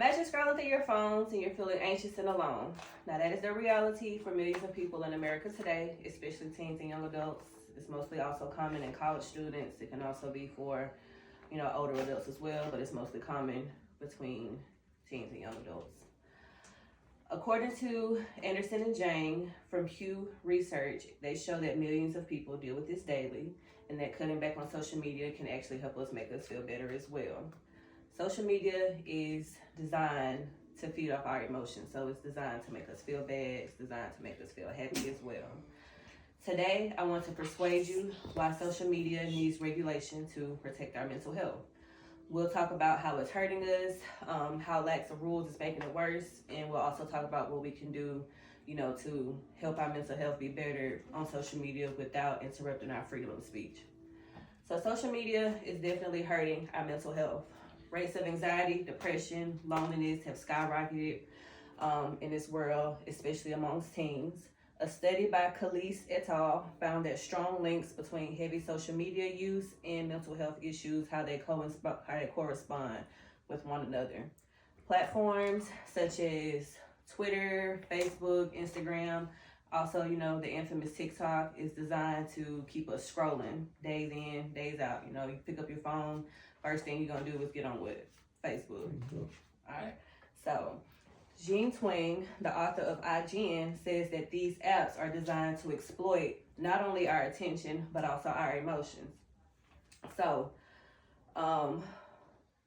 Imagine scrolling through your phones and you're feeling anxious and alone. Now that is the reality for millions of people in America today, especially teens and young adults. It's mostly also common in college students. It can also be for, older adults as well, but it's mostly common between teens and young adults. According to Anderson and Jane from Pew Research, they show that millions of people deal with this daily, and that cutting back on social media can actually help us make us feel better as well. Social media is designed to feed off our emotions, so it's designed to make us feel bad, it's designed to make us feel happy as well. Today, I want to persuade you why social media needs regulation to protect our mental health. We'll talk about how it's hurting us, how lack of rules is making it worse, and we'll also talk about what we can do, to help our mental health be better on social media without interrupting our freedom of speech. So social media is definitely hurting our mental health. Rates of anxiety, depression, loneliness have skyrocketed in this world, especially amongst teens. A study by Calise et al. Found that strong links between heavy social media use and mental health issues, how they correspond with one another. Platforms such as Twitter, Facebook, Instagram, also, the infamous TikTok is designed to keep us scrolling days in, days out. You pick up your phone, first thing you're gonna do is get on with Facebook. All right, so Jean Twing, the author of IGN, says that these apps are designed to exploit not only our attention, but also our emotions. So,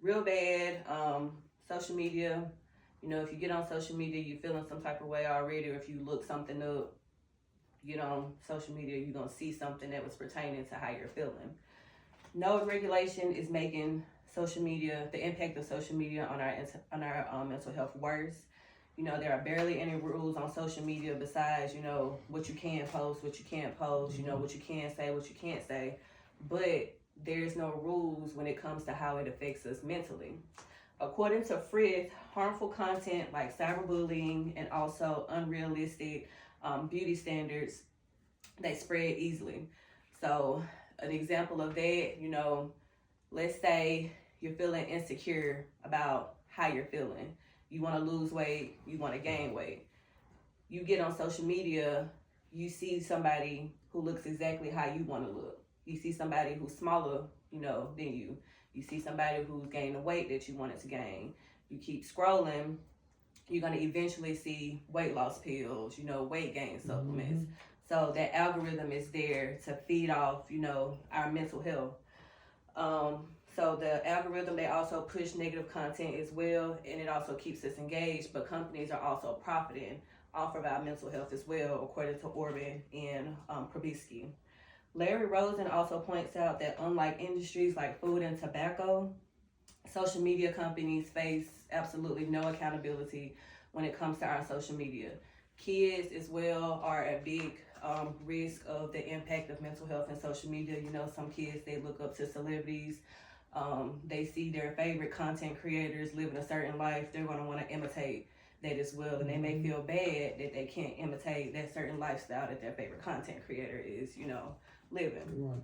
real bad, social media, if you get on social media, you're feeling some type of way already, or if you look something up, get on social media, you're gonna see something that was pertaining to how you're feeling. No regulation is making social media, the impact of social media on our mental health worse. There are barely any rules on social media besides, what you can post, what you can't post, what you can say, what you can't say. But there's no rules when it comes to how it affects us mentally. According to Frith, harmful content like cyberbullying and also unrealistic beauty standards, they spread easily. So an example of that, let's say you're feeling insecure about how you're feeling. You want to lose weight, you want to gain weight. You get on social media, you see somebody who looks exactly how you want to look. You see somebody who's smaller, than you. You see somebody who's gained the weight that you wanted to gain. You keep scrolling, you're going to eventually see weight loss pills, weight gain supplements. So that algorithm is there to feed off, our mental health. So the algorithm, they also push negative content as well, and it also keeps us engaged, but companies are also profiting off of our mental health as well, according to Orban and Probisky. Larry Rosen also points out that unlike industries like food and tobacco, social media companies face absolutely no accountability when it comes to our social media. Kids as well are at big risk of the impact of mental health and social media. Some kids, they look up to celebrities. They see their favorite content creators living a certain life. They're going to want to imitate that as well. And they may feel bad that they can't imitate that certain lifestyle that their favorite content creator is, living. Right.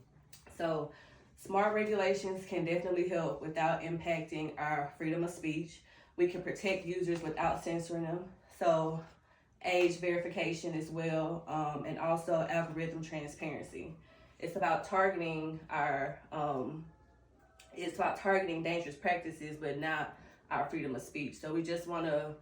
So smart regulations can definitely help without impacting our freedom of speech. We can protect users without censoring them. So age verification as well, and also algorithm transparency. It's about targeting dangerous practices, but not our freedom of speech. So we just want to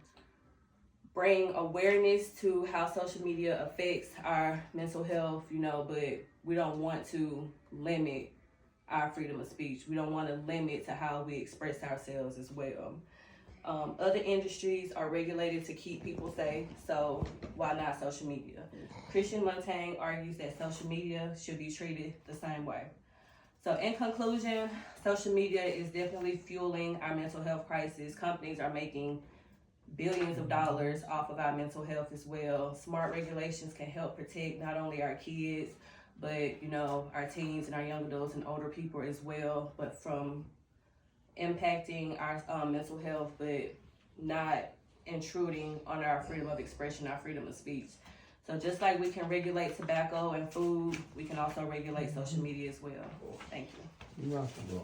bring awareness to how social media affects our mental health, but we don't want to limit our freedom of speech. We don't want to limit to how we express ourselves as well. Other industries are regulated to keep people safe, so why not social media? Christian Montaigne argues that social media should be treated the same way. So in conclusion, social media is definitely fueling our mental health crisis. Companies are making billions of dollars off of our mental health as well. Smart regulations can help protect not only our kids, but our teens and our young adults and older people as well, but from impacting our mental health, but not intruding on our freedom of expression, our freedom of speech. So just like we can regulate tobacco and food, we can also regulate social media as well. Thank you. You're welcome.